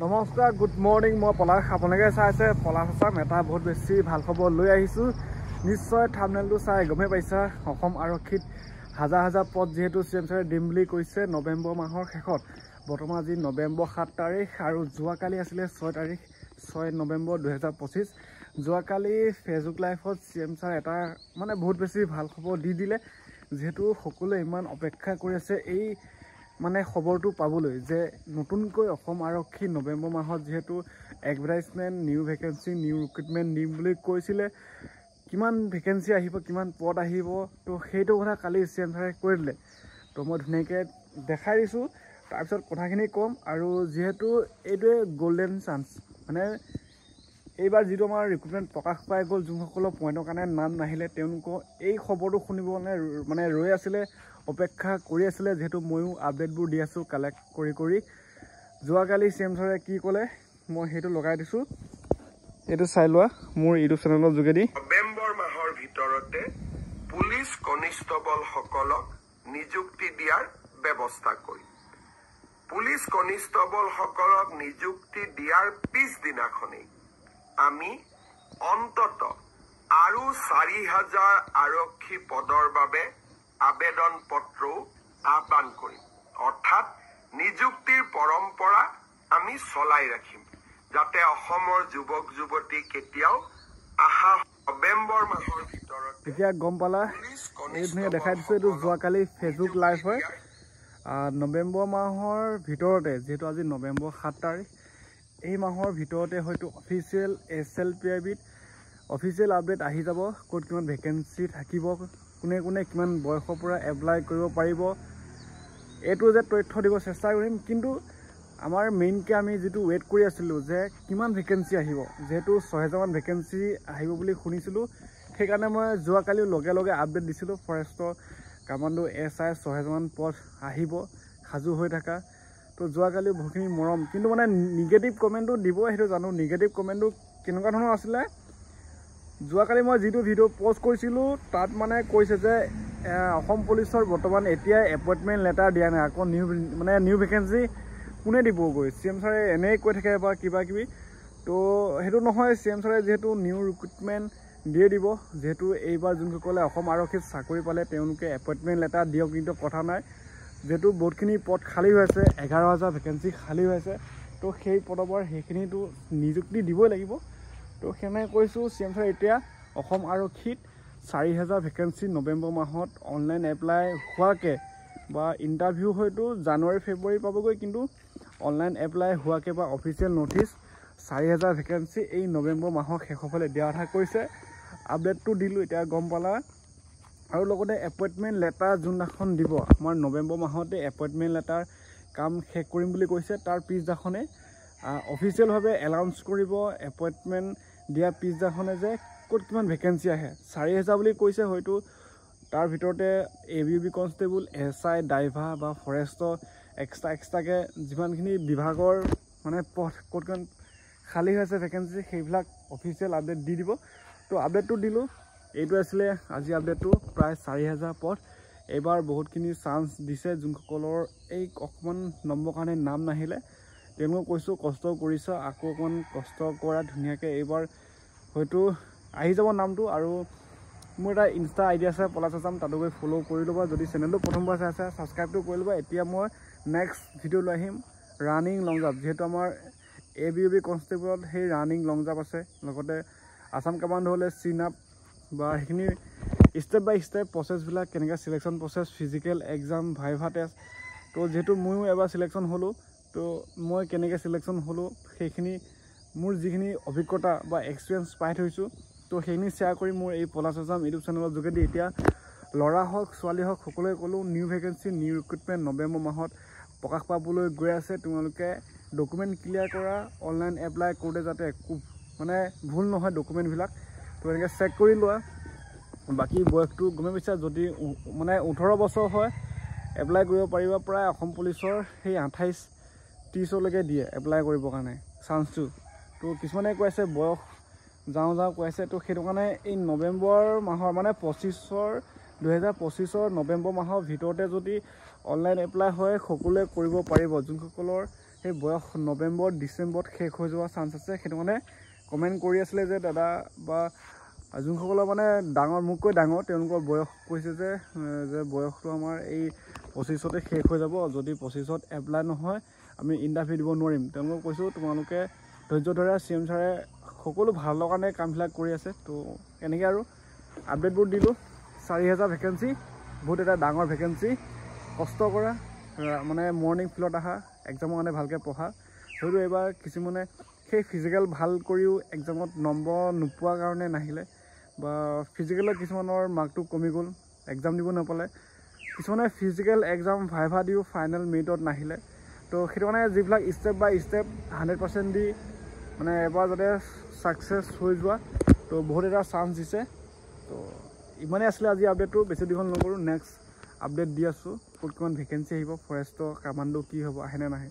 নমস্কাৰ, good morning. মই পলাশ, আপোনালোকে চাইছে পলাশ আছাম। এটা বহুত বেছি ভাল খবৰ লৈ আহিছোঁ। নিশ্চয় থাম্বনেইলটো চাই গমেই পাইছা, অসম আৰক্ষীত হাজাৰ হাজাৰ পদ যিহেতু চি এম ছাৰে দিম বুলি কৈছে নৱেম্বৰ মাহৰ শেষত। বৰ্তমান আজি নৱেম্বৰ 7 তাৰিখ আৰু যোৱাকালি আছিলে 6 নৱেম্বৰ 2025। যোৱাকালি ফেচবুক লাইভত চি এম ছাৰে এটা বহুত বেছি ভাল খবৰ দি দিলে, যিহেতু সকলোৱে ইমান অপেক্ষা কৰি আছে এই খবৰটো পাবলৈ যে নতুনকৈ অসম আৰক্ষী নৱেম্বৰ মাহত যিহেতু advertisement, new vacancy, new recruitment দিম বুলি কৈছিলে। কিমান ভেকেঞ্চি আহিব, কিমান পদ আহিব, তো সেইটো কথা কালি চি এম ছাৰে কৈ দিলে। তো মই ধুনীয়াকৈ দেখাই দিছোঁ, তাৰপিছত কথাখিনি ক'ম। আৰু যিহেতু এইটোৱে গল্ডেন চান্স, এইবাৰ যিটো আমাৰ ৰিক্ৰুটমেণ্ট প্ৰকাশ পাই গ'ল, যোনসকলৰ পইণ্টৰ কাৰণে নাম নাহিলে তেওঁলোকৰ এই খবৰটো শুনিবলৈ ৰৈ আছিলে, অপেক্ষা কৰি আছিলে। যিহেতু ময়ো আপডেটবোৰ দি আছোঁ কালেক্ট কৰি যোৱাকালি চি এম ছাৰে কি ক'লে মই সেইটো লগাই দিছোঁ, এইটো চাই লোৱা মোৰ ইউটিউব চেনেলৰ যোগেদি। নৱেম্বৰ মাহৰ ভিতৰতে পুলিচ কনিষ্টবলসকলক নিযুক্তি দিয়াৰ ব্যৱস্থা কৰিম। পুলিচ কনিষ্টবলসকলক নিযুক্তি দিয়াৰ পিছদিনাখনেই আমি অন্তত আৰু 4,000 আৰক্ষী পদৰ বাবে আবেদন পত্ৰও আহ্বান কৰিম। অৰ্থাৎ নিযুক্তিৰ পৰম্পৰা আমি চলাই ৰাখিম, যাতে অসমৰ যুৱক যুৱতী কেতিয়াও আশা নৱেম্বৰ মাহৰ ভিতৰত এতিয়া গম পালা। এই ধুনীয়া দেখাই দিছোঁ, এইটো যোৱাকালি ফেচবুক লাইভ হয়। নৱেম্বৰ মাহৰ ভিতৰতে, যিহেতু আজি নৱেম্বৰ 7 তাৰিখ, এই মাহৰ ভিতৰতে হয়তো অফিচিয়েল SLPIBত অফিচিয়েল আপডেট আহি যাব। ক'ত কিমান ভেকেঞ্চি থাকিব, কোনে কোনে কিমান বয়সৰ পৰা এপ্লাই কৰিব পাৰিব, এইটো যে তথ্য দিব চেষ্টা কৰিম। কিন্তু আমাৰ মেইনকৈ আমি যিটো ৱেইট কৰি আছিলোঁ যে কিমান ভেকেঞ্চি আহিব, যিহেতু 6,000মান ভেকেঞ্চি আহিব বুলি শুনিছিলোঁ। সেইকাৰণে মই যোৱাকালিও লগে লগে আপডেট দিছিলোঁ, ফৰেষ্টৰ কামাণ্ডো SI 6,000মান পদ আহিব, সাজু হৈ থকা। তো যোৱাকালি বহুতখিনি মৰম, কিন্তু নিগেটিভ কমেণ্টটো দিব, সেইটো জানো। নিগেটিভ কমেণ্টটো কেনেকুৱা ধৰণৰ আছিলে, যোৱাকালি মই যিটো ভিডিঅ' পষ্ট কৰিছিলোঁ তাত কৈছে যে অসম পুলিচৰ বৰ্তমান এতিয়াই এপইণ্টমেণ্ট লেটাৰ দিয়া নাই, আকৌ নিউ ভেকেঞ্চি কোনে দিবগৈ, চি এম ছাৰে এনেই কৈ থাকে বা কিবা কিবি। তো সেইটো নহয়, চি এম ছাৰে যিহেতু নিউ ৰিক্ৰুটমেণ্ট দিয়ে দিব। যিহেতু এইবাৰ যোনসকলে অসম আৰক্ষীত চাকৰি পালে তেওঁলোকে এপইণ্টমেণ্ট লেটাৰ দিয়ক, কিন্তু কথা নাই। যিহেতু বহুতখিনি পদ খালী হৈ আছে, 11,000 ভেকেঞ্চি খালী হৈ আছে, তো সেই পদৰ সেইখিনিতো নিযুক্তি দিবই লাগিব। তো সেনেকৈ কৈছোঁ, চি এম ছাৰে এতিয়া অসম আৰক্ষীত 4,000 ভেকেঞ্চি নৱেম্বৰ মাহত অনলাইন এপ্লাই হোৱাকৈ বা ইণ্টাৰভিউ হয়তো জানুৱাৰী ফেব্ৰুৱাৰী পাবগৈ, কিন্তু অনলাইন এপ্লাই হোৱাকৈ বা অফিচিয়েল ন'টিচ 4,000 ভেকেঞ্চি এই নৱেম্বৰ মাহৰ শেষৰ ফালে দিয়া কথা কৈছে। আপডেটটো দিলোঁ, এতিয়া গম পালা। আৰু লগতে এপইণ্টমেণ্ট লেটাৰ যোনদিনাখন দিব, আমাৰ নৱেম্বৰ মাহতে এপইণ্টমেণ্ট লেটাৰ কাম শেষ কৰিম বুলি কৈছে। তাৰ পিছদিনাখনে অফিচিয়েলভাৱে এনাউন্স কৰিব, এপইণ্টমেণ্ট দিয়াৰ পিছদিনাখনে যে ক'ত কিমান ভেকেঞ্চি আহে। 4,000 বুলি কৈছে, হয়তো তাৰ ভিতৰতে ABUB কনষ্টেবল, SI, ড্ৰাইভাৰ বা ফৰেষ্টৰ এক্সট্ৰাকৈ যিমানখিনি বিভাগৰ পথ ক'ত কিমান খালী হৈ আছে ভেকেঞ্চি, সেইবিলাক অফিচিয়েল আপডেট দি দিব। তো আপডেটটো দিলোঁ, এইটো আছিলে আজি আপডেটটো। প্ৰায় 4,000 পদ এইবাৰ বহুতখিনি চান্স দিছে। যোনসকলৰ এই অকণমান নম্বৰ কাৰণে নাম নাহিলে তেওঁলোকক কৈছোঁ কষ্ট কৰিছা, আকৌ অকণমান কষ্ট কৰা, ধুনীয়াকৈ এইবাৰ হয়তো আহি যাব নামটো। আৰু মোৰ এটা ইনষ্টা ID আছে পলাশ আছাম, তাতো গৈ ফ'ল' কৰি ল'বা। যদি চেনেলটো প্ৰথমবাৰ চাই আছে ছাবস্ক্ৰাইবটো কৰি ল'বা। এতিয়া মই নেক্সট ভিডিঅ' লৈ আহিম ৰানিং লং জাম্প, যিহেতু আমাৰ ABUB কনষ্টেবলত সেই ৰানিং লং জাম্প আছে, লগতে আছাম কামাণ্ডো হ'লে চিন আপ বা সেইখিনি ষ্টেপ বাই ষ্টেপ প্ৰচেছবিলাক কেনেকৈ selection process, physical exam, viva test. তো যিহেতু ময়ো এবাৰ চিলেকশ্যন হ'লোঁ, তো মই কেনেকৈ চিলেকশ্যন হ'লোঁ সেইখিনি মোৰ যিখিনি অভিজ্ঞতা বা এক্সপিৰিয়েঞ্চ পাই থৈছোঁ, তো সেইখিনি শ্বেয়াৰ কৰি মোৰ এই পলাশ আছাম ইউটিউব চেনেলৰ যোগেদি এতিয়া ল'ৰা হওক ছোৱালী হওক সকলোৱে ক'লোঁ, new vacancy, new recruitment November মাহত প্ৰকাশ পাবলৈ গৈ আছে। তোমালোকে ডকুমেণ্ট ক্লিয়াৰ কৰা, অনলাইন এপ্লাই কৰোঁতে যাতে একো ভুল নহয় ডকুমেণ্টবিলাক, তো এনেকৈ চেক কৰি লোৱা। বাকী বয়সটো গমেই পাইছা, যদি 18 বছৰ হয় এপ্লাই কৰিব পাৰিবা। প্ৰায় অসম পুলিচৰ সেই 28-30লৈকে দিয়ে এপ্লাই কৰিবৰ কাৰণে চান্সটো। তো কিছুমানে কৈ আছে বয়স যাওঁ কৈ আছে, তো সেইটো কাৰণে এই নৱেম্বৰ মাহৰ 2025 নৱেম্বৰ মাহৰ ভিতৰতে যদি অনলাইন এপ্লাই হয় সকলোৱে কৰিব পাৰিব। যোনসকলৰ সেই বয়স নৱেম্বৰ ডিচেম্বৰত শেষ হৈ যোৱা চান্স আছে। সেইটো মানে কমেণ্ট কৰি আছিলে যে দাদা বা যোনসকলৰ মানে ডাঙৰ মোতকৈ ডাঙৰ তেওঁলোকৰ বয়স কৈছে যে বয়সটো আমাৰ এই 25তে শেষ হৈ যাব, যদি 25ত এপ্লাই নহয় আমি ইণ্টাৰভিউ দিব নোৱাৰিম। তেওঁলোকক কৈছোঁ তোমালোকে ধৈৰ্য ধৰা, CM ছাৰে সকলো ভালৰ কাৰণে কামবিলাক কৰি আছে। তো এনেকৈ আৰু আপডেটবোৰ দিলোঁ। 4000 ভেকেঞ্চি, বহুত এটা ডাঙৰ ভেকেঞ্চি। কষ্ট কৰা, মানে মৰ্ণিং ফিল্ডত আহা, এক্সামৰ কাৰণে ভালকৈ পঢ়া। হয়তো এইবাৰ কিছুমানে সেই ফিজিকেল ভাল কৰিও এক্সামত নম্বৰ নোপোৱাৰ কাৰণে নাহিলে, বা ফিজিকেলত কিছুমানৰ মাৰ্কটো কমি গ'ল, এক্সাম দিব নাপালে। কিছুমানে ফিজিকেল এক্সাম ভাইভা দিও ফাইনেল মেৰিটত নাহিলে। তো সেইটো কাৰণে যিবিলাক ষ্টেপ বাই ষ্টেপ 100% দি মানে এবাৰ যাতে ছাকচেছ হৈ যোৱা, তো বহুত এটা চান্স দিছে। তো ইমানেই আছিলে আজি আপডেটটো, বেছি দীঘল নকৰোঁ। নেক্সট আপডেট দি আছোঁ ক'ত কিমান ভেকেঞ্চি আহিব, ফৰেষ্টৰ কামাণ্ডো কি হ'ব, আহেনে নাহে।